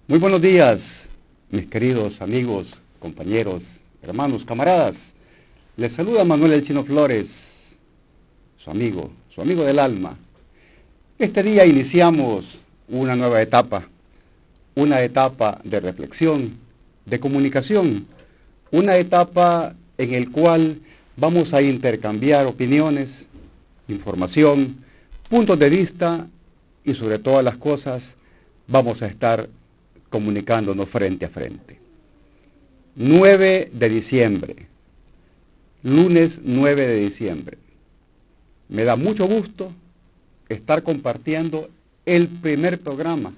Muy buenos días, mis queridos amigos, compañeros, hermanos, camaradas. Les saluda Manuel El Chino Flores, su amigo del alma. Este día iniciamos una nueva etapa, una etapa de reflexión, de comunicación, una etapa en la cual vamos a intercambiar opiniones, información, puntos de vista y sobre todas las cosas vamos a estar comunicándonos frente a frente. 9 de diciembre, lunes 9 de diciembre. Me da mucho gusto estar compartiendo el primer programa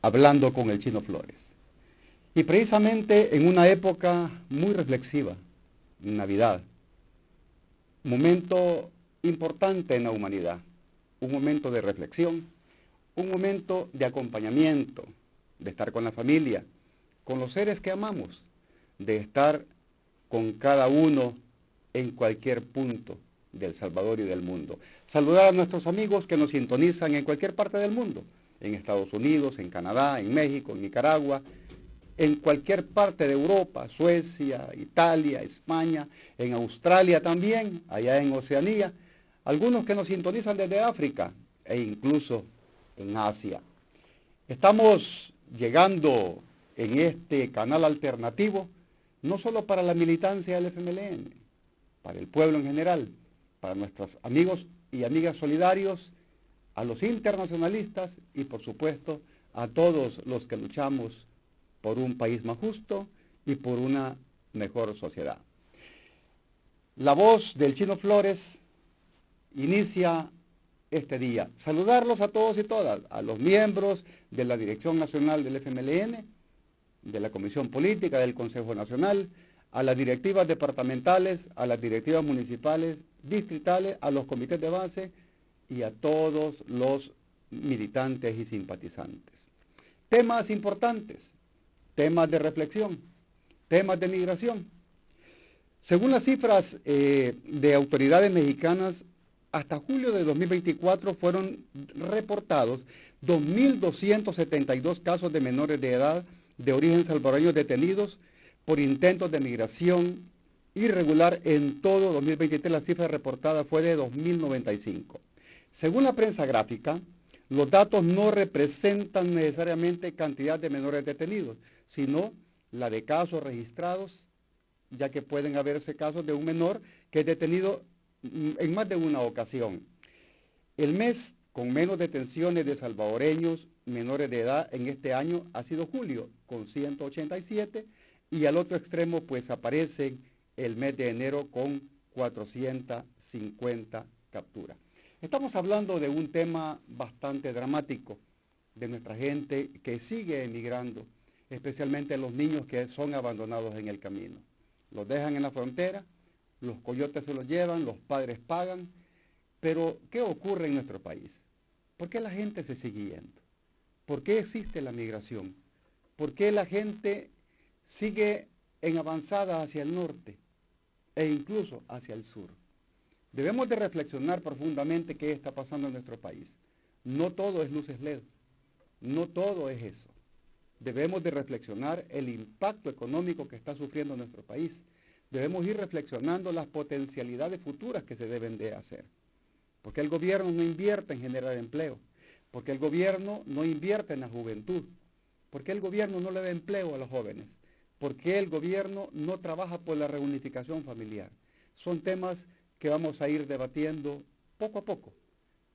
hablando con el Chino Flores. Y precisamente en una época muy reflexiva, Navidad, momento importante en la humanidad, un momento de reflexión, un momento de acompañamiento, de estar con la familia, con los seres que amamos, de estar con cada uno en cualquier punto del Salvador y del mundo. Saludar a nuestros amigos que nos sintonizan en cualquier parte del mundo, en Estados Unidos, en Canadá, en México, en Nicaragua, en cualquier parte de Europa, Suecia, Italia, España, en Australia también, allá en Oceanía, algunos que nos sintonizan desde África e incluso en Asia. Estamos llegando en este canal alternativo, no solo para la militancia del FMLN, para el pueblo en general, para nuestros amigos y amigas solidarios, a los internacionalistas y por supuesto a todos los que luchamos por un país más justo y por una mejor sociedad. La voz del Chino Flores inicia este día. Saludarlos a todos y todas, a los miembros de la Dirección Nacional del FMLN, de la Comisión Política del Consejo Nacional, a las directivas departamentales, a las directivas municipales, distritales, a los comités de base y a todos los militantes y simpatizantes. Temas importantes, temas de reflexión, temas de migración. Según las cifras de autoridades mexicanas, hasta julio de 2024 fueron reportados 2.272 casos de menores de edad de origen salvadoreño detenidos por intentos de migración irregular. En todo 2023 la cifra reportada fue de 2.095. Según la prensa gráfica, los datos no representan necesariamente cantidad de menores detenidos, sino la de casos registrados, ya que pueden haberse casos de un menor que es detenido en más de una ocasión. El mes con menos detenciones de salvadoreños menores de edad en este año ha sido julio, con 187, y al otro extremo pues aparece el mes de enero con 450 capturas. Estamos hablando de un tema bastante dramático, de nuestra gente que sigue emigrando, especialmente los niños que son abandonados en el camino. Los dejan en la frontera, los coyotes se los llevan, los padres pagan, pero ¿qué ocurre en nuestro país? ¿Por qué la gente se sigue yendo? ¿Por qué existe la migración? ¿Por qué la gente sigue en avanzada hacia el norte e incluso hacia el sur? Debemos de reflexionar profundamente qué está pasando en nuestro país. No todo es luces LED, no todo es eso. Debemos de reflexionar el impacto económico que está sufriendo nuestro país. Debemos ir reflexionando las potencialidades futuras que se deben de hacer. ¿Por qué el gobierno no invierte en generar empleo? ¿Por qué el gobierno no invierte en la juventud? ¿Por qué el gobierno no le da empleo a los jóvenes? ¿Por qué el gobierno no trabaja por la reunificación familiar? Son temas que vamos a ir debatiendo poco a poco,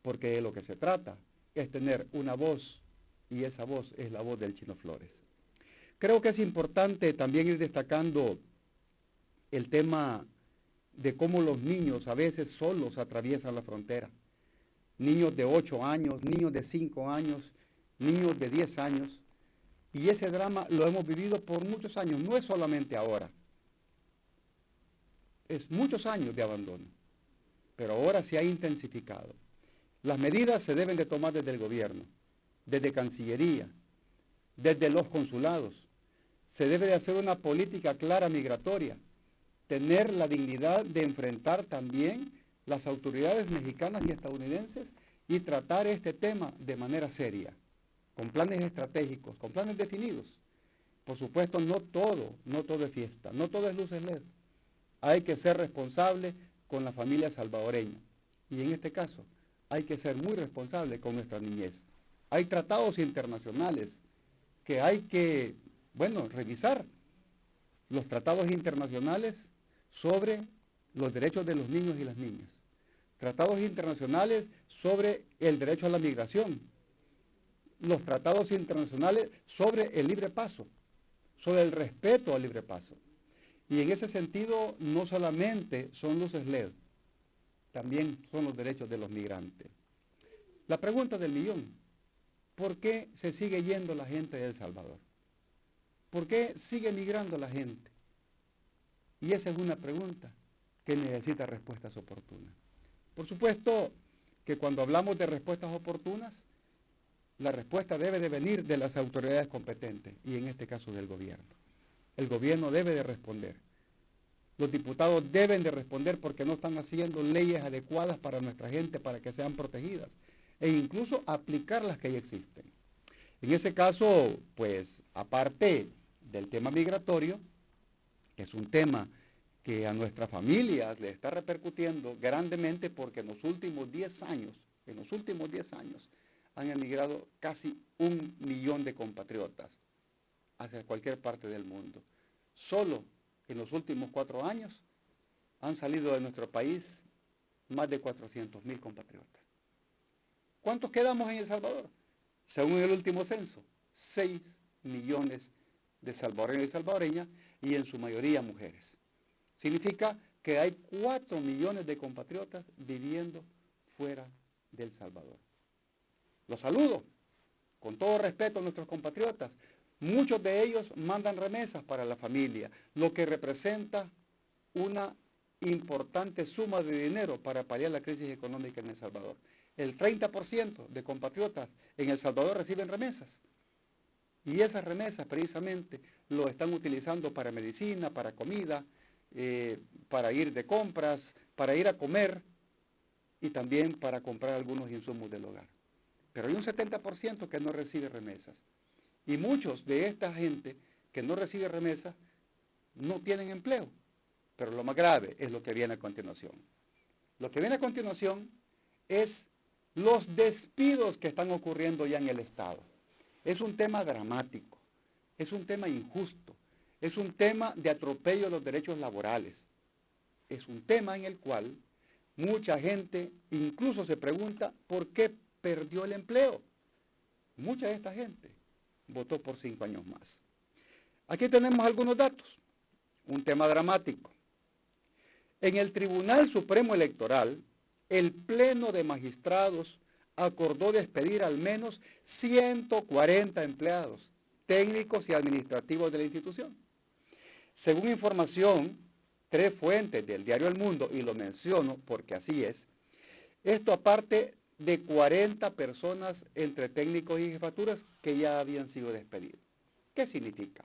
porque de lo que se trata es tener una voz, y esa voz es la voz del Chino Flores. Creo que es importante también ir destacando el tema de cómo los niños a veces solos atraviesan la frontera. Niños de 8 años, niños de 5 años, niños de 10 años. Y ese drama lo hemos vivido por muchos años, no es solamente ahora. Es muchos años de abandono, pero ahora se ha intensificado. Las medidas se deben de tomar desde el gobierno, desde Cancillería, desde los consulados. Se debe de hacer una política clara migratoria, tener la dignidad de enfrentar también las autoridades mexicanas y estadounidenses y tratar este tema de manera seria. con planes estratégicos, con planes definidos. Por supuesto, no todo es fiesta, no todo es luces LED. Hay que ser responsable con la familia salvadoreña. Y en este caso, hay que ser muy responsable con nuestra niñez. Hay tratados internacionales que hay que, revisar. Los tratados internacionales sobre los derechos de los niños y las niñas. Tratados internacionales sobre el derecho a la migración. Los tratados internacionales sobre el libre paso, sobre el respeto al libre paso. Y en ese sentido, no solamente son luces LED, también son los derechos de los migrantes. La pregunta del millón: ¿por qué se sigue yendo la gente de El Salvador? ¿Por qué sigue migrando la gente? Y esa es una pregunta que necesita respuestas oportunas. Por supuesto que cuando hablamos de respuestas oportunas, la respuesta debe de venir de las autoridades competentes, y en este caso del gobierno. El gobierno debe de responder. Los diputados deben de responder porque no están haciendo leyes adecuadas para nuestra gente, para que sean protegidas, e incluso aplicar las que ya existen. En ese caso, pues, aparte del tema migratorio, que es un tema que a nuestras familias le está repercutiendo grandemente porque en los últimos 10 años, han emigrado casi 1 millón de compatriotas hacia cualquier parte del mundo. Solo en los últimos 4 años han salido de nuestro país más de 400,000 compatriotas. ¿Cuántos quedamos en El Salvador? Según el último censo, 6 millones de salvadoreños y salvadoreñas, y en su mayoría mujeres. Significa que hay 4 millones de compatriotas viviendo fuera del Salvador. Los saludo, con todo respeto a nuestros compatriotas. Muchos de ellos mandan remesas para la familia, lo que representa una importante suma de dinero para paliar la crisis económica en El Salvador. El 30% de compatriotas en El Salvador reciben remesas. Y esas remesas precisamente lo están utilizando para medicina, para comida, para ir de compras, para ir a comer y también para comprar algunos insumos del hogar. Pero hay un 70% que no recibe remesas. Y muchos de esta gente que no recibe remesas no tienen empleo. Pero lo más grave es lo que viene a continuación. Lo que viene a continuación es los despidos que están ocurriendo ya en el Estado. Es un tema dramático, es un tema injusto, es un tema de atropello a los derechos laborales. Es un tema en el cual mucha gente incluso se pregunta por qué perdió el empleo. Mucha de esta gente votó por 5 años más. Aquí tenemos algunos datos. Un tema dramático. En el Tribunal Supremo Electoral, el Pleno de Magistrados acordó despedir al menos 140 empleados, técnicos y administrativos de la institución. Según información, 3 fuentes del diario El Mundo, y lo menciono porque así es, esto aparte de 40 personas entre técnicos y jefaturas que ya habían sido despedidos. ¿Qué significa?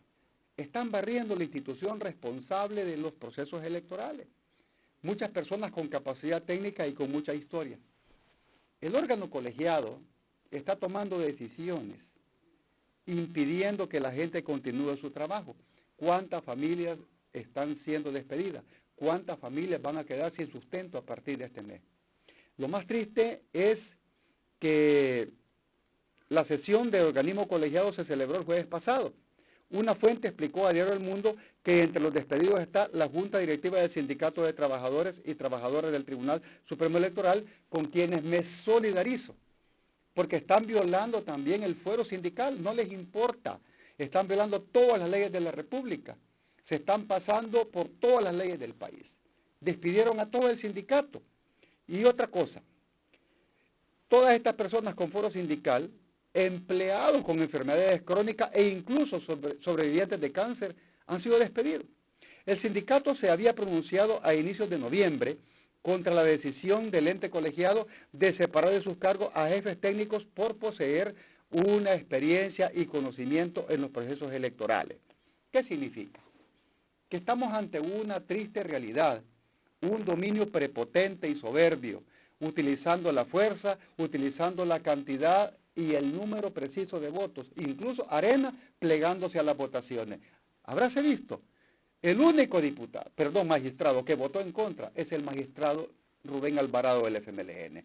Están barriendo la institución responsable de los procesos electorales. Muchas personas con capacidad técnica y con mucha historia. El órgano colegiado está tomando decisiones, impidiendo que la gente continúe su trabajo. ¿Cuántas familias están siendo despedidas? ¿Cuántas familias van a quedar sin sustento a partir de este mes? Lo más triste es que la sesión del organismo colegiado se celebró el jueves pasado. Una fuente explicó a Diario El Mundo que entre los despedidos está la Junta Directiva del Sindicato de Trabajadores y Trabajadoras del Tribunal Supremo Electoral, con quienes me solidarizo, porque están violando también el fuero sindical, no les importa, están violando todas las leyes de la República, se están pasando por todas las leyes del país, despidieron a todo el sindicato. Y otra cosa, todas estas personas con fuero sindical, empleados con enfermedades crónicas e incluso sobrevivientes de cáncer han sido despedidos. El sindicato se había pronunciado a inicios de noviembre contra la decisión del ente colegiado de separar de sus cargos a jefes técnicos por poseer una experiencia y conocimiento en los procesos electorales. ¿Qué significa? Que estamos ante una triste realidad, un dominio prepotente y soberbio, utilizando la fuerza, utilizando la cantidad y el número preciso de votos, incluso Arena plegándose a las votaciones. Habráse visto, el único magistrado que votó en contra es el magistrado Rubén Alvarado del FMLN.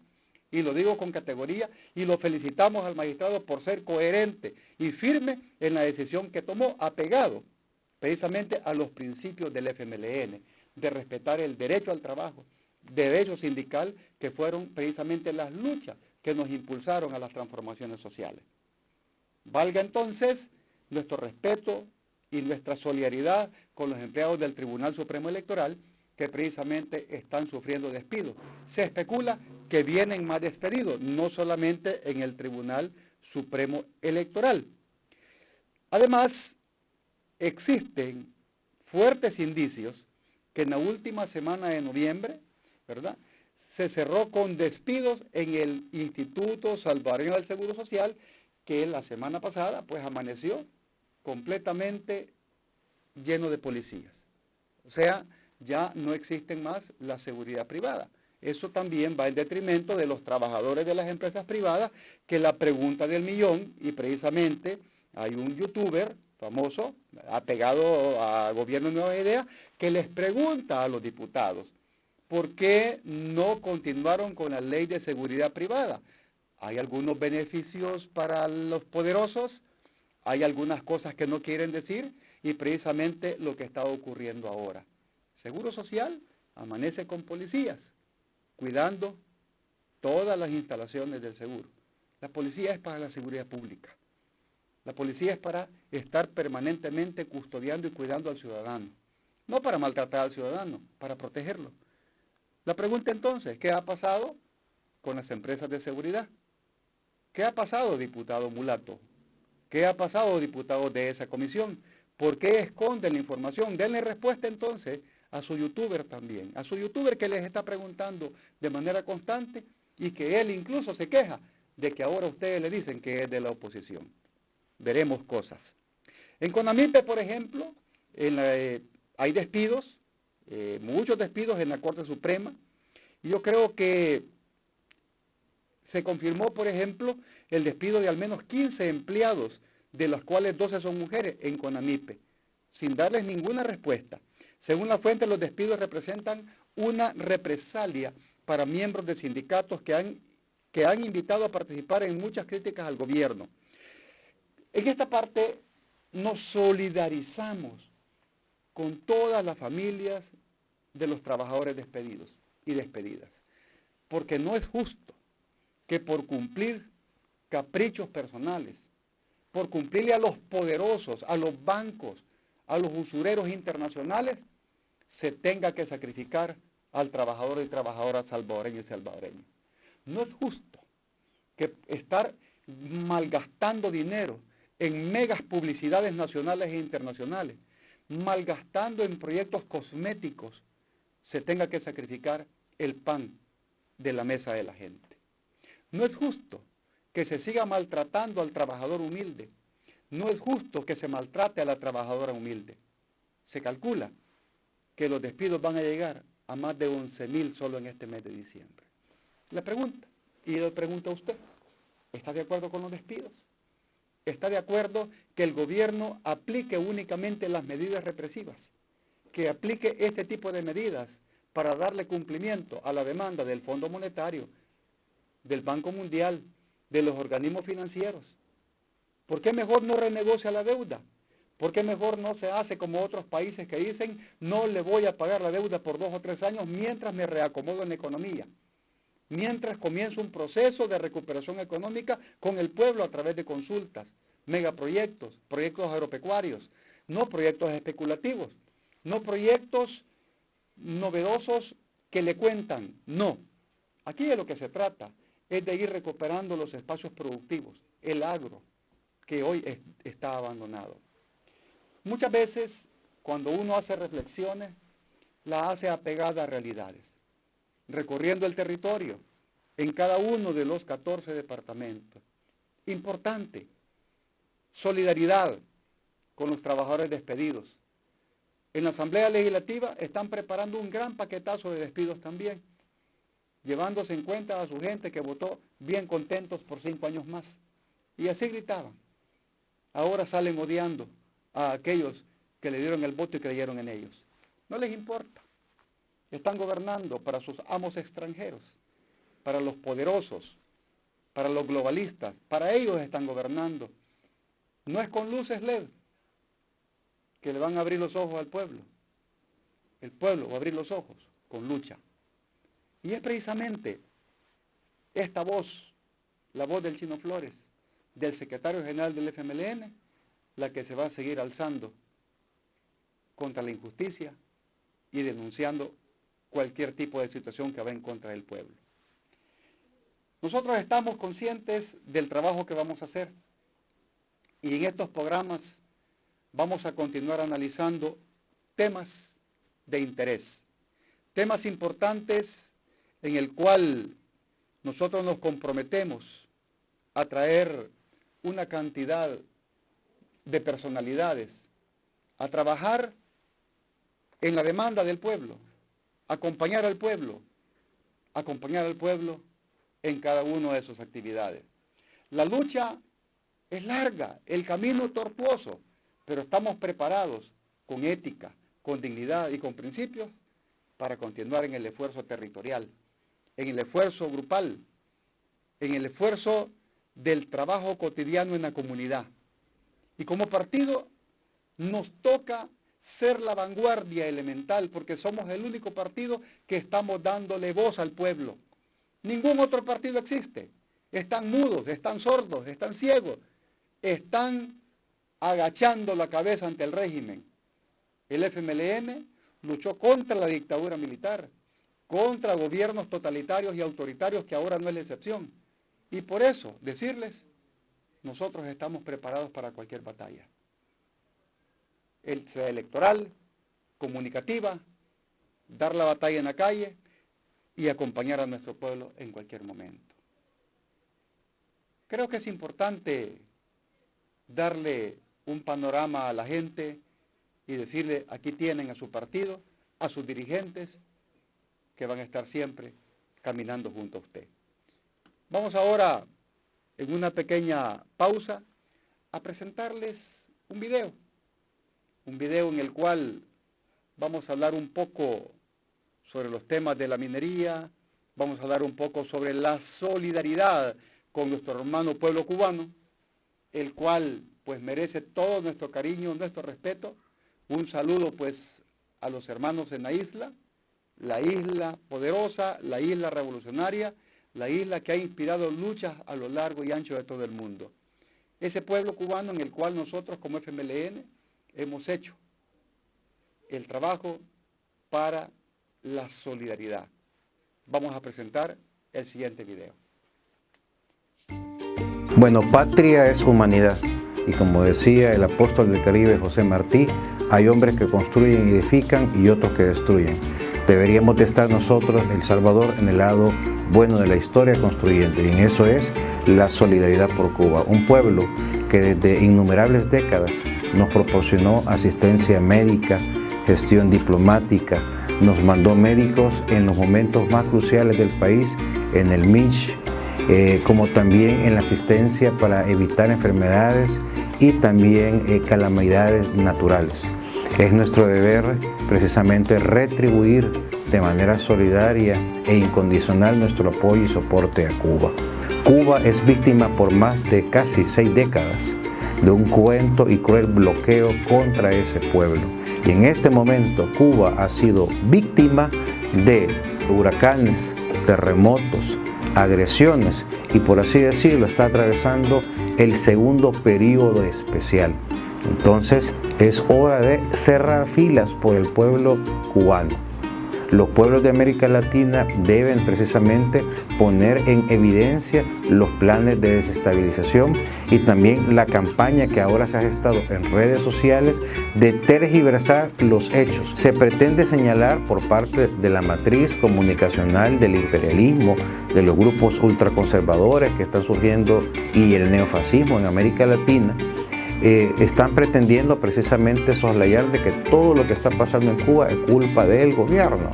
Y lo digo con categoría y lo felicitamos al magistrado por ser coherente y firme en la decisión que tomó, apegado precisamente a los principios del FMLN, de respetar el derecho al trabajo, derecho sindical, que fueron precisamente las luchas que nos impulsaron a las transformaciones sociales. Valga entonces nuestro respeto y nuestra solidaridad con los empleados del Tribunal Supremo Electoral, que precisamente están sufriendo despidos. Se especula que vienen más despedidos, no solamente en el Tribunal Supremo Electoral. Además, existen fuertes indicios que en la última semana de noviembre, ¿verdad?, se cerró con despidos en el Instituto Salvadoreño del Seguro Social, que la semana pasada pues amaneció completamente lleno de policías. O sea, ya no existen más la seguridad privada. Eso también va en detrimento de los trabajadores de las empresas privadas, que la pregunta del millón, y precisamente hay un youtuber famoso, apegado a Gobierno Nueva Idea, que les pregunta a los diputados, ¿por qué no continuaron con la ley de seguridad privada? ¿Hay algunos beneficios para los poderosos? ¿Hay algunas cosas que no quieren decir? Y precisamente lo que está ocurriendo ahora. Seguro Social amanece con policías, cuidando todas las instalaciones del seguro. La policía es para la seguridad pública. La policía es para estar permanentemente custodiando y cuidando al ciudadano. No para maltratar al ciudadano, para protegerlo. La pregunta entonces, ¿qué ha pasado con las empresas de seguridad? ¿Qué ha pasado, diputado Mulato? ¿Qué ha pasado, diputados de esa comisión? ¿Por qué esconden la información? Denle respuesta entonces a su youtuber también, a su youtuber que les está preguntando de manera constante y que él incluso se queja de que ahora ustedes le dicen que es de la oposición. Veremos cosas. En CONAMIPE, por ejemplo, hay despidos, muchos despidos en la Corte Suprema. Y yo creo que se confirmó, por ejemplo, el despido de al menos 15 empleados, de los cuales 12 son mujeres, en CONAMIPE, sin darles ninguna respuesta. Según la fuente, los despidos representan una represalia para miembros de sindicatos que han invitado a participar en muchas críticas al gobierno. En esta parte nos solidarizamos con todas las familias de los trabajadores despedidos y despedidas, porque no es justo que por cumplir caprichos personales, por cumplirle a los poderosos, a los bancos, a los usureros internacionales, se tenga que sacrificar al trabajador y trabajadora salvadoreño y salvadoreño. No es justo que estar malgastando dinero en megas publicidades nacionales e internacionales, malgastando en proyectos cosméticos, se tenga que sacrificar el pan de la mesa de la gente. No es justo que se siga maltratando al trabajador humilde. No es justo que se maltrate a la trabajadora humilde. Se calcula que los despidos van a llegar a más de 11,000 solo en este mes de diciembre. Le pregunta, y le pregunto a usted, ¿está de acuerdo con los despidos? ¿Está de acuerdo que el gobierno aplique únicamente las medidas represivas? Que aplique este tipo de medidas para darle cumplimiento a la demanda del Fondo Monetario, del Banco Mundial, de los organismos financieros. ¿Por qué mejor no renegocia la deuda? ¿Por qué mejor no se hace como otros países que dicen, no le voy a pagar la deuda por 2 o 3 años mientras me reacomodo en la economía? Mientras comienza un proceso de recuperación económica con el pueblo a través de consultas, megaproyectos, proyectos agropecuarios, no proyectos especulativos, no proyectos novedosos que le cuentan, no. Aquí de lo que se trata es de ir recuperando los espacios productivos, el agro, que hoy está abandonado. Muchas veces, cuando uno hace reflexiones, la hace apegada a realidades, recorriendo el territorio en cada uno de los 14 departamentos. Importante, solidaridad con los trabajadores despedidos. En la Asamblea Legislativa están preparando un gran paquetazo de despidos también, llevándose en cuenta a su gente que votó bien contentos por 5 años más. Y así gritaban. Ahora salen odiando a aquellos que le dieron el voto y creyeron en ellos. No les importa. Están gobernando para sus amos extranjeros, para los poderosos, para los globalistas. Para ellos están gobernando. No es con luces LED que le van a abrir los ojos al pueblo. El pueblo va a abrir los ojos con lucha. Y es precisamente esta voz, la voz del Chino Flores, del secretario general del FMLN, la que se va a seguir alzando contra la injusticia y denunciando cualquier tipo de situación que va en contra del pueblo. Nosotros estamos conscientes del trabajo que vamos a hacer y en estos programas vamos a continuar analizando temas de interés, temas importantes en el cual nosotros nos comprometemos a traer una cantidad de personalidades, a trabajar en la demanda del pueblo, acompañar al pueblo en cada una de sus actividades. La lucha es larga, el camino tortuoso, pero estamos preparados con ética, con dignidad y con principios para continuar en el esfuerzo territorial, en el esfuerzo grupal, en el esfuerzo del trabajo cotidiano en la comunidad. Y como partido nos toca ser la vanguardia elemental porque somos el único partido que estamos dándole voz al pueblo. Ningún otro partido existe. Están mudos, están sordos, están ciegos, están agachando la cabeza ante el régimen. El FMLN luchó contra la dictadura militar, contra gobiernos totalitarios y autoritarios que ahora no es la excepción. Y por eso, decirles, nosotros estamos preparados para cualquier batalla. Sea electoral, comunicativa, dar la batalla en la calle y acompañar a nuestro pueblo en cualquier momento. Creo que es importante darle un panorama a la gente y decirle, aquí tienen a su partido, a sus dirigentes, que van a estar siempre caminando junto a usted. Vamos ahora, en una pequeña pausa, a presentarles un video en el cual vamos a hablar un poco sobre los temas de la minería, vamos a hablar un poco sobre la solidaridad con nuestro hermano pueblo cubano, el cual pues merece todo nuestro cariño, nuestro respeto. Un saludo pues a los hermanos en la isla poderosa, la isla revolucionaria, la isla que ha inspirado luchas a lo largo y ancho de todo el mundo. Ese pueblo cubano en el cual nosotros como FMLN hemos hecho el trabajo para la solidaridad. Vamos a presentar el siguiente video. Bueno, patria es humanidad. Y como decía el apóstol del Caribe, José Martí, hay hombres que construyen y edifican y otros que destruyen. Deberíamos de estar nosotros, El Salvador, en el lado bueno de la historia construyente. Y en eso es la solidaridad por Cuba. Un pueblo que desde innumerables décadas nos proporcionó asistencia médica, gestión diplomática, nos mandó médicos en los momentos más cruciales del país, en el MICH, como también en la asistencia para evitar enfermedades y también calamidades naturales. Es nuestro deber precisamente retribuir de manera solidaria e incondicional nuestro apoyo y soporte a Cuba. Cuba es víctima por más de casi 6 décadas de un cruento y cruel bloqueo contra ese pueblo. Y en este momento Cuba ha sido víctima de huracanes, terremotos, agresiones y por así decirlo está atravesando el segundo periodo especial. Entonces es hora de cerrar filas por el pueblo cubano. Los pueblos de América Latina deben precisamente poner en evidencia los planes de desestabilización y también la campaña que ahora se ha gestado en redes sociales de tergiversar los hechos. Se pretende señalar por parte de la matriz comunicacional del imperialismo, de los grupos ultraconservadores que están surgiendo y el neofascismo en América Latina, están pretendiendo precisamente soslayar de que todo lo que está pasando en Cuba es culpa del gobierno.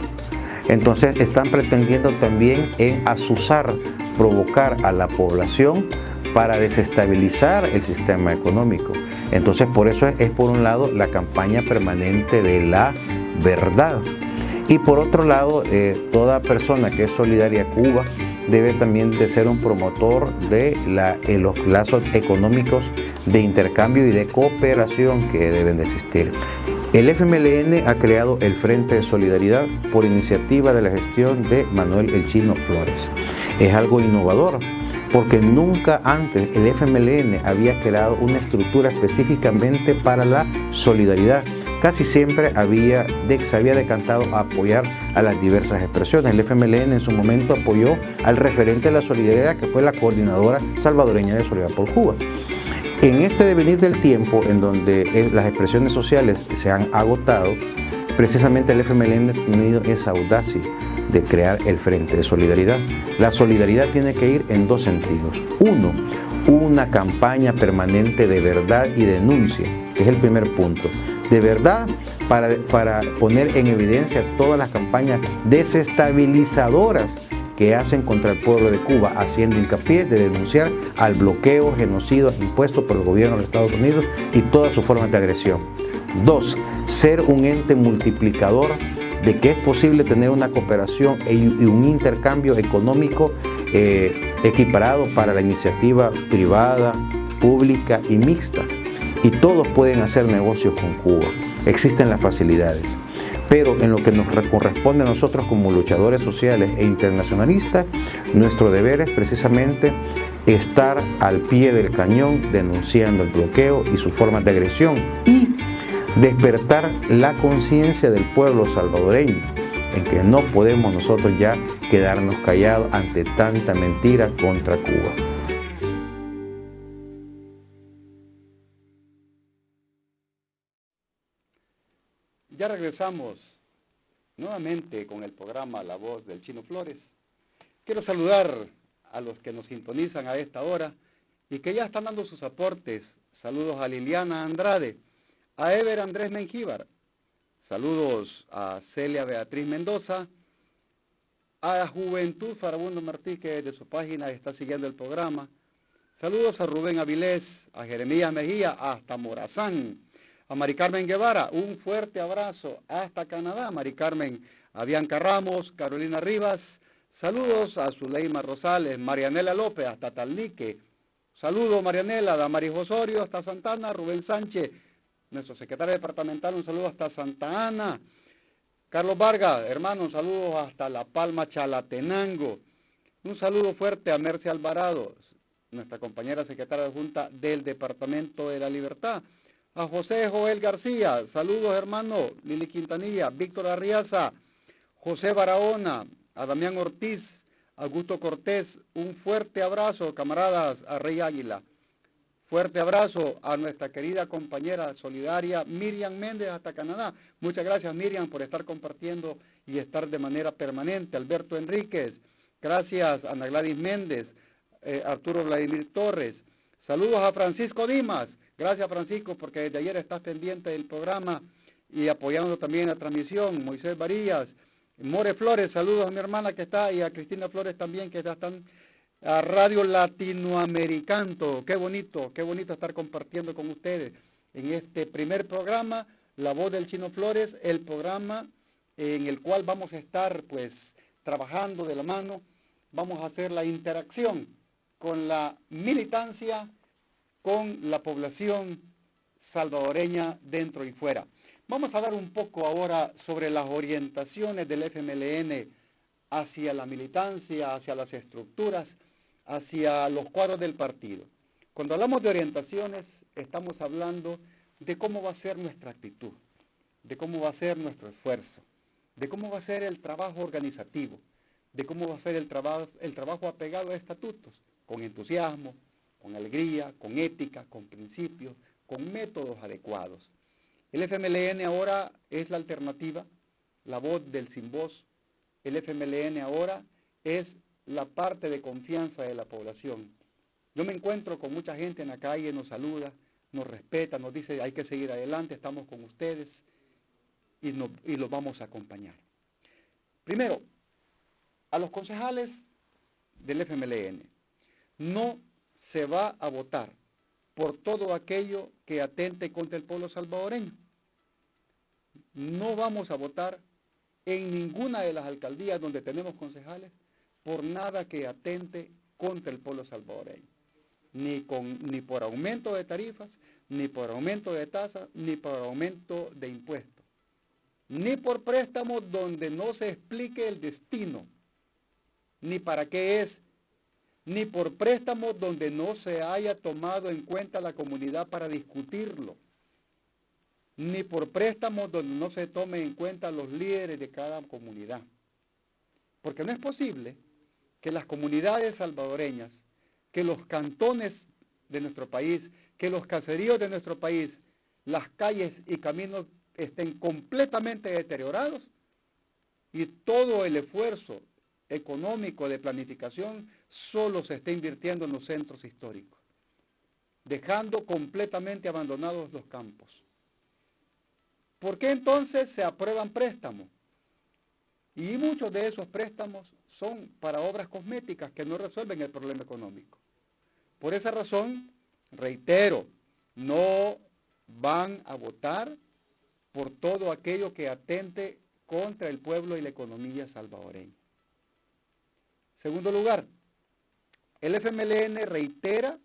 Entonces están pretendiendo también en azuzar, provocar a la población para desestabilizar el sistema económico. Entonces, por eso es por un lado la campaña permanente de la verdad. Y por otro lado, toda persona que es solidaria a Cuba debe también de ser un promotor de los lazos económicos de intercambio y de cooperación que deben de existir. El FMLN ha creado el Frente de Solidaridad por iniciativa de la gestión de Manuel El Chino Flores. Es algo innovador, porque nunca antes el FMLN había creado una estructura específicamente para la solidaridad. Casi siempre se había decantado a apoyar a las diversas expresiones. El FMLN en su momento apoyó al referente de la solidaridad, que fue la Coordinadora Salvadoreña de Solidaridad por Cuba. En este devenir del tiempo, en donde las expresiones sociales se han agotado, precisamente el FMLN ha tenido esa audacia de crear el Frente de Solidaridad. La solidaridad tiene que ir en dos sentidos. Uno, una campaña permanente de verdad y denuncia, que es el primer punto. De verdad, para poner en evidencia todas las campañas desestabilizadoras que hacen contra el pueblo de Cuba, haciendo hincapié de denunciar al bloqueo, genocidio impuesto por el gobierno de Estados Unidos y todas sus formas de agresión. Dos, ser un ente multiplicador de que es posible tener una cooperación y un intercambio económico equiparado para la iniciativa privada, pública y mixta. Y todos pueden hacer negocios con Cuba. Existen las facilidades. Pero en lo que nos corresponde a nosotros como luchadores sociales e internacionalistas, nuestro deber es precisamente estar al pie del cañón denunciando el bloqueo y sus formas de agresión y despertar la conciencia del pueblo salvadoreño en que no podemos nosotros ya quedarnos callados ante tanta mentira contra Cuba. Ya regresamos nuevamente con el programa La Voz del Chino Flores. Quiero saludar a los que nos sintonizan a esta hora y que ya están dando sus aportes. Saludos a Liliana Andrade, a Ever Andrés Mengíbar, saludos a Celia Beatriz Mendoza, a Juventud Farabundo Martí, que desde su página está siguiendo el programa. Saludos a Rubén Avilés, a Jeremías Mejía, hasta Morazán. A Mari Carmen Guevara, un fuerte abrazo hasta Canadá. Mari Carmen, a Bianca Ramos, Carolina Rivas. Saludos a Zuleima Rosales, Marianela López, hasta Talnique. Saludos, Marianela, Damaris Osorio, hasta Santana. Rubén Sánchez, nuestro secretario departamental, un saludo hasta Santa Ana. Carlos Vargas, hermano, un saludo hasta La Palma, Chalatenango. Un saludo fuerte a Merce Alvarado, nuestra compañera secretaria adjunta del Departamento de la Libertad. A José Joel García, saludos hermano, Lili Quintanilla, Víctor Arriaza, José Barahona, a Damián Ortiz, Augusto Cortés, un fuerte abrazo, camaradas, a Rey Águila. Fuerte abrazo a nuestra querida compañera solidaria Miriam Méndez hasta Canadá. Muchas gracias Miriam por estar compartiendo y estar de manera permanente. Alberto Enríquez, gracias Ana Gladys Méndez, Arturo Vladimir Torres. Saludos a Francisco Dimas. Gracias Francisco porque desde ayer estás pendiente del programa y apoyando también la transmisión. Moisés Varillas, More Flores, saludos a mi hermana que está y a Cristina Flores también que ya están a Radio Latinoamericano. Qué bonito estar compartiendo con ustedes en este primer programa, La Voz del Chino Flores, el programa en el cual vamos a estar pues trabajando de la mano, vamos a hacer la interacción con la militancia, con la población salvadoreña dentro y fuera. Vamos a hablar un poco ahora sobre las orientaciones del FMLN hacia la militancia, hacia las estructuras, hacia los cuadros del partido. Cuando hablamos de orientaciones, estamos hablando de cómo va a ser nuestra actitud, de cómo va a ser nuestro esfuerzo, de cómo va a ser el trabajo organizativo, de cómo va a ser el trabajo apegado a estatutos, con entusiasmo, con alegría, con ética, con principios, con métodos adecuados. El FMLN ahora es la alternativa, la voz del sin voz. El FMLN ahora es la parte de confianza de la población. Yo me encuentro con mucha gente en la calle, nos saluda, nos respeta, nos dice hay que seguir adelante, estamos con ustedes y los vamos a acompañar. Primero, a los concejales del FMLN, no se va a votar por todo aquello que atente contra el pueblo salvadoreño. No vamos a votar en ninguna de las alcaldías donde tenemos concejales por nada que atente contra el pueblo salvadoreño. Ni por aumento de tarifas, ni por aumento de tasas, ni por aumento de impuestos. Ni por préstamos donde no se explique el destino, ni para qué es, ni por préstamos donde no se haya tomado en cuenta la comunidad para discutirlo, ni por préstamos donde no se tomen en cuenta los líderes de cada comunidad. Porque no es posible que las comunidades salvadoreñas, que los cantones de nuestro país, que los caseríos de nuestro país, las calles y caminos estén completamente deteriorados y todo el esfuerzo económico de planificación solo se está invirtiendo en los centros históricos, dejando completamente abandonados los campos. ¿Por qué entonces se aprueban préstamos? Y muchos de esos préstamos son para obras cosméticas que no resuelven el problema económico. Por esa razón, reitero, no van a votar por todo aquello que atente contra el pueblo y la economía salvadoreña. Segundo lugar, el FMLN reitera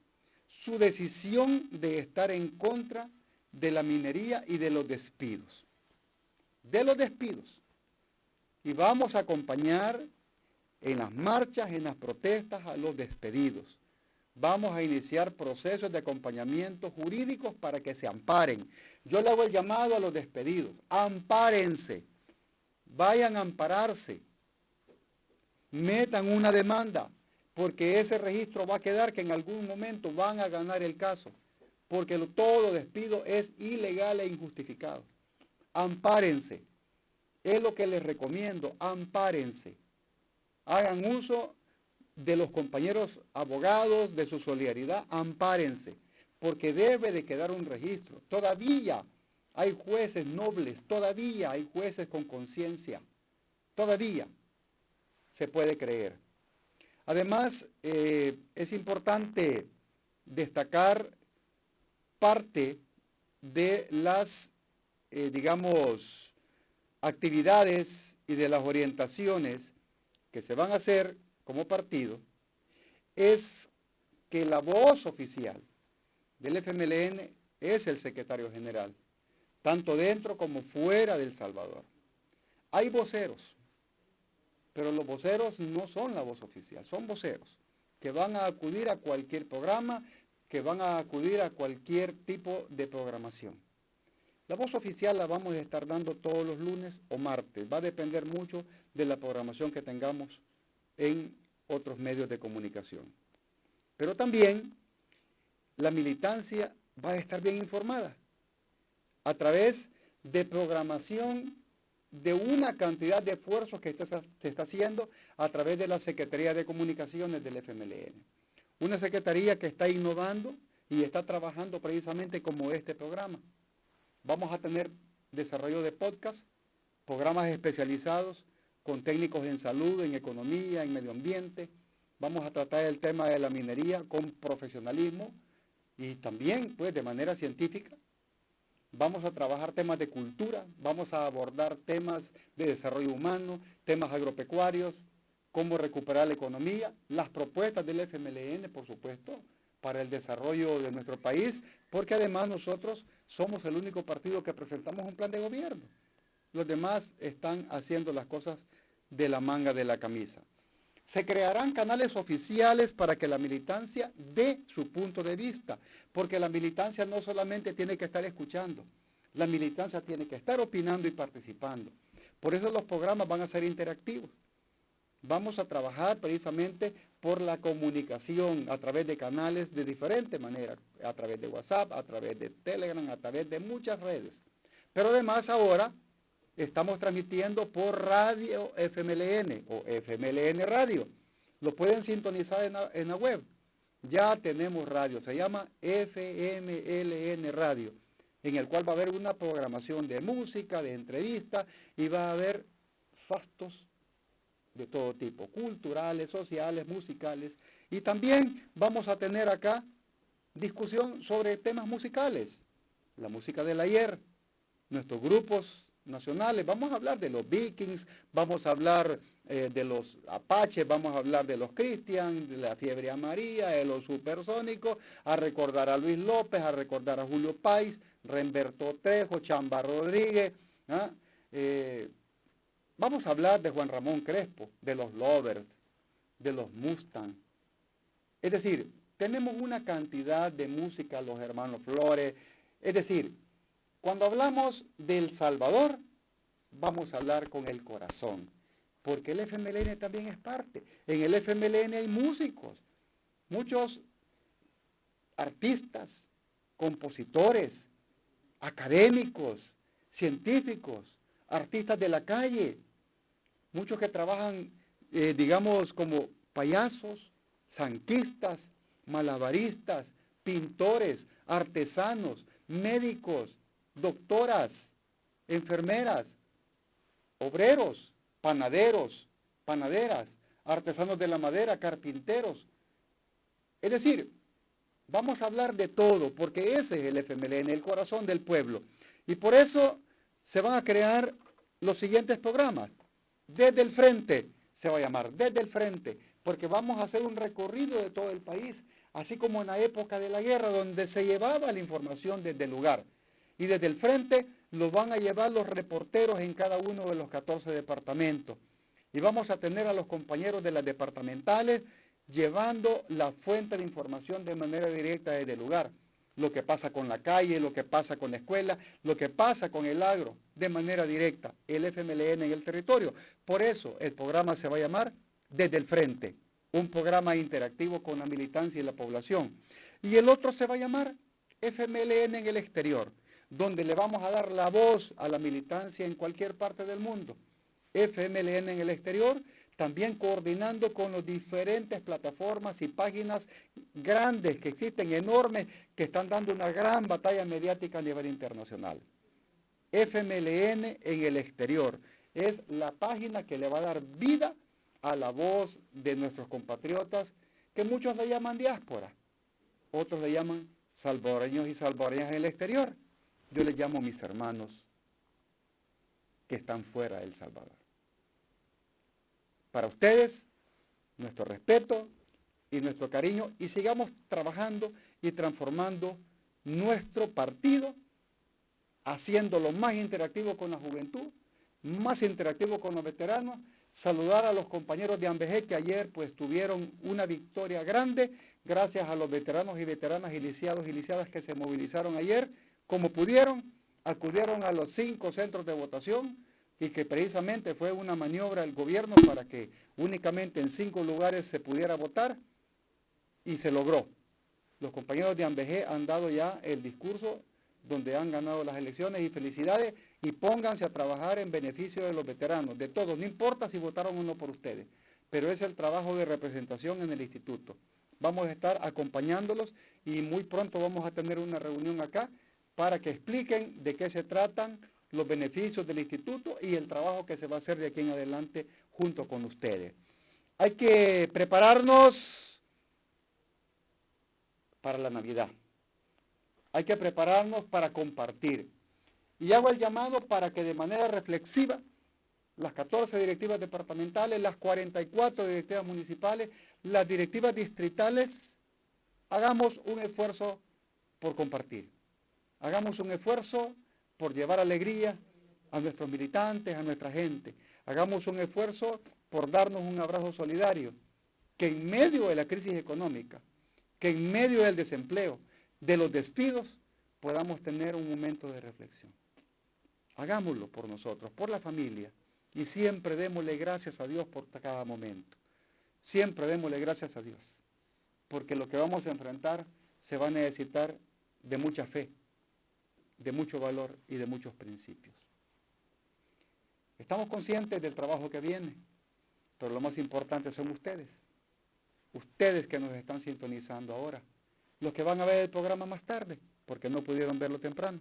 su decisión de estar en contra de la minería y de los despidos. Y vamos a acompañar en las marchas, en las protestas a los despedidos. Vamos a iniciar procesos de acompañamiento jurídicos para que se amparen. Yo le hago el llamado a los despedidos. Ampárense. Vayan a ampararse. Metan una demanda, porque ese registro va a quedar que en algún momento van a ganar el caso, porque todo despido es ilegal e injustificado. Ampárense. Es lo que les recomiendo, ampárense. Hagan uso de los compañeros abogados, de su solidaridad, ampárense, porque debe de quedar un registro. Todavía hay jueces nobles, todavía hay jueces con conciencia, todavía se puede creer. Además, es importante destacar parte de las, actividades y de las orientaciones que se van a hacer como partido, es que la voz oficial del FMLN es el secretario general, tanto dentro como fuera de El Salvador. Hay voceros, pero los voceros no son la voz oficial, son voceros que van a acudir a cualquier programa, que van a acudir a cualquier tipo de programación. La voz oficial la vamos a estar dando todos los lunes o martes. Va a depender mucho de la programación que tengamos en otros medios de comunicación. Pero también la militancia va a estar bien informada a través de programación de una cantidad de esfuerzos que se está haciendo a través de la Secretaría de Comunicaciones del FMLN. Una secretaría que está innovando y está trabajando precisamente como este programa. Vamos a tener desarrollo de podcast, programas especializados con técnicos en salud, en economía, en medio ambiente. Vamos a tratar el tema de la minería con profesionalismo y también pues de manera científica. Vamos a trabajar temas de cultura, vamos a abordar temas de desarrollo humano, temas agropecuarios, cómo recuperar la economía, las propuestas del FMLN, por supuesto, para el desarrollo de nuestro país, porque además nosotros somos el único partido que presentamos un plan de gobierno. Los demás están haciendo las cosas de la manga de la camisa. Se crearán canales oficiales para que la militancia dé su punto de vista, porque la militancia no solamente tiene que estar escuchando, la militancia tiene que estar opinando y participando. Por eso los programas van a ser interactivos. Vamos a trabajar precisamente por la comunicación a través de canales de diferentes maneras, a través de WhatsApp, a través de Telegram, a través de muchas redes. Pero además ahora estamos transmitiendo por Radio FMLN o FMLN Radio. Lo pueden sintonizar en la web. Ya tenemos radio, se llama FMLN Radio, en el cual va a haber una programación de música, de entrevistas y va a haber fastos de todo tipo, culturales, sociales, musicales, Y también vamos a tener acá discusión sobre temas musicales, la música del ayer, nuestros grupos nacionales. Vamos a hablar de los Vikings, vamos a hablar de los Apaches, vamos a hablar de los Christian, de la Fiebre Amarilla, de los Supersónicos, a recordar a Luis López, a recordar a Julio Páez, Remberto Trejo, Chamba Rodríguez. ¿Ah? Vamos a hablar de Juan Ramón Crespo, de los Lovers, de los Mustang. Es decir, tenemos una cantidad de música, los hermanos Flores. Es decir, cuando hablamos del Salvador, vamos a hablar con el corazón, porque el FMLN también es parte. En el FMLN hay músicos, muchos artistas, compositores, académicos, científicos, artistas de la calle, muchos que trabajan, digamos, como payasos, santistas, malabaristas, pintores, artesanos, médicos, doctoras, enfermeras, obreros, panaderos, panaderas, artesanos de la madera, carpinteros. Es decir, vamos a hablar de todo, porque ese es el FMLN, el corazón del pueblo. Y por eso se van a crear los siguientes programas. Desde el frente, se va a llamar Desde el Frente, porque vamos a hacer un recorrido de todo el país, así como en la época de la guerra, donde se llevaba la información desde el lugar. Y desde el frente lo van a llevar los reporteros en cada uno de los 14 departamentos. Y vamos a tener a los compañeros de las departamentales llevando la fuente de información de manera directa desde el lugar. Lo que pasa con la calle, lo que pasa con la escuela, lo que pasa con el agro, de manera directa, el FMLN en el territorio. Por eso el programa se va a llamar Desde el Frente, un programa interactivo con la militancia y la población. Y el otro se va a llamar FMLN en el exterior, donde le vamos a dar la voz a la militancia en cualquier parte del mundo. FMLN en el exterior, también coordinando con las diferentes plataformas y páginas grandes que existen, enormes, que están dando una gran batalla mediática a nivel internacional. FMLN en el exterior es la página que le va a dar vida a la voz de nuestros compatriotas, que muchos le llaman diáspora, otros le llaman salvadoreños y salvadoreñas en el exterior. Yo les llamo mis hermanos que están fuera de El Salvador. Para ustedes, nuestro respeto y nuestro cariño, y sigamos trabajando y transformando nuestro partido, haciéndolo más interactivo con la juventud, más interactivo con los veteranos. Saludar a los compañeros de AMBG que ayer pues tuvieron una victoria grande, gracias a los veteranos y veteranas y lisiados y lisiadas que se movilizaron ayer, como pudieron, acudieron a los 5 centros de votación, y que precisamente fue una maniobra del gobierno para que únicamente en 5 lugares se pudiera votar, y se logró. Los compañeros de AMBG han dado ya el discurso donde han ganado las elecciones, y felicidades, y pónganse a trabajar en beneficio de los veteranos, de todos, no importa si votaron o no por ustedes, pero es el trabajo de representación en el instituto. Vamos a estar acompañándolos y muy pronto vamos a tener una reunión acá para que expliquen de qué se tratan los beneficios del instituto y el trabajo que se va a hacer de aquí en adelante junto con ustedes. Hay que prepararnos para la Navidad. Hay que prepararnos para compartir. Y hago el llamado para que de manera reflexiva, las 14 directivas departamentales, las 44 directivas municipales, las directivas distritales, hagamos un esfuerzo por compartir. Hagamos un esfuerzo por llevar alegría a nuestros militantes, a nuestra gente. Hagamos un esfuerzo por darnos un abrazo solidario, que en medio de la crisis económica, que en medio del desempleo, de los despidos, podamos tener un momento de reflexión. Hagámoslo por nosotros, por la familia, y siempre démosle gracias a Dios por cada momento. Siempre démosle gracias a Dios, porque lo que vamos a enfrentar se va a necesitar de mucha fe, de mucho valor y de muchos principios. Estamos conscientes del trabajo que viene, pero lo más importante son ustedes. Ustedes que nos están sintonizando ahora, los que van a ver el programa más tarde, porque no pudieron verlo temprano.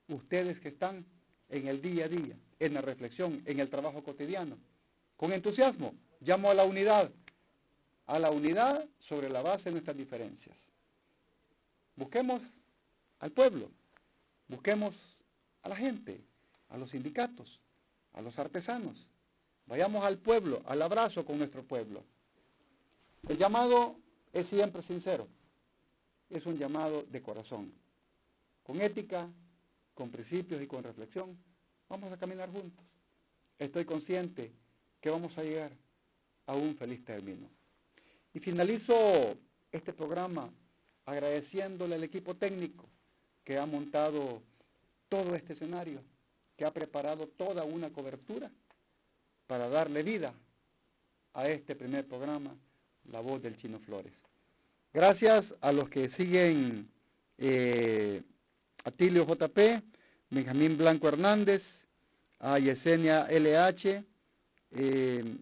Ustedes que están en el día a día, en la reflexión, en el trabajo cotidiano. Con entusiasmo, llamo a la unidad, a la unidad sobre la base de nuestras diferencias. Busquemos al pueblo, busquemos a la gente, a los sindicatos, a los artesanos. Vayamos al pueblo, al abrazo con nuestro pueblo. El llamado es siempre sincero, es un llamado de corazón, con ética, con principios y con reflexión. Vamos a caminar juntos. Estoy consciente que vamos a llegar a un feliz término. Y finalizo este programa agradeciéndole al equipo técnico que ha montado todo este escenario, que ha preparado toda una cobertura para darle vida a este primer programa, La Voz del Chino Flores. Gracias a los que siguen a Tilio JP, Benjamín Blanco Hernández, a Yesenia LH,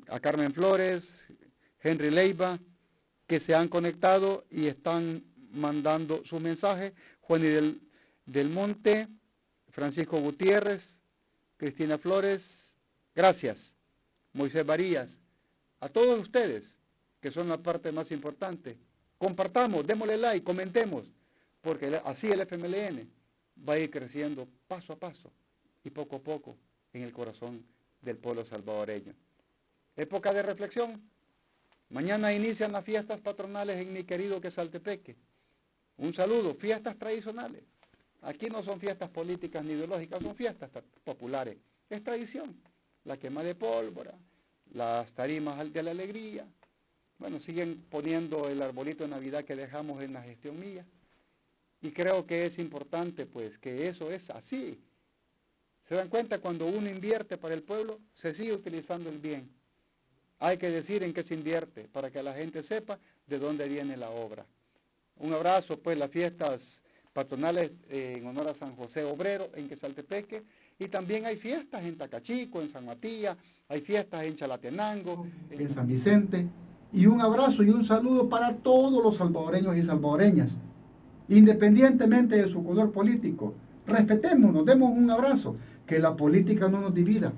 a Carmen Flores, Henry Leiva, que se han conectado y están mandando su mensaje. Juan del Monte, Francisco Gutiérrez, Cristina Flores, gracias. Moisés Varías, a todos ustedes, que son la parte más importante. Compartamos, démosle like, comentemos, porque así el FMLN va a ir creciendo paso a paso y poco a poco en el corazón del pueblo salvadoreño. Época de reflexión. Mañana inician las fiestas patronales en mi querido Quesaltepeque. Un saludo, fiestas tradicionales. Aquí no son fiestas políticas ni ideológicas, son fiestas populares. Es tradición. La quema de pólvora, las tarimas de la alegría. Bueno, siguen poniendo el arbolito de Navidad que dejamos en la gestión mía. Y creo que es importante, pues, que eso es así. ¿Se dan cuenta? Cuando uno invierte para el pueblo, se sigue utilizando el bien. Hay que decir en qué se invierte, para que la gente sepa de dónde viene la obra. Un abrazo, pues, las fiestas patronales en honor a San José Obrero en Quesaltepeque. Y también hay fiestas en Tacachico, en San Matías, hay fiestas en Chalatenango, en San Vicente. Y un abrazo y un saludo para todos los salvadoreños y salvadoreñas, independientemente de su color político. Respetémonos, demos un abrazo, que la política no nos divida.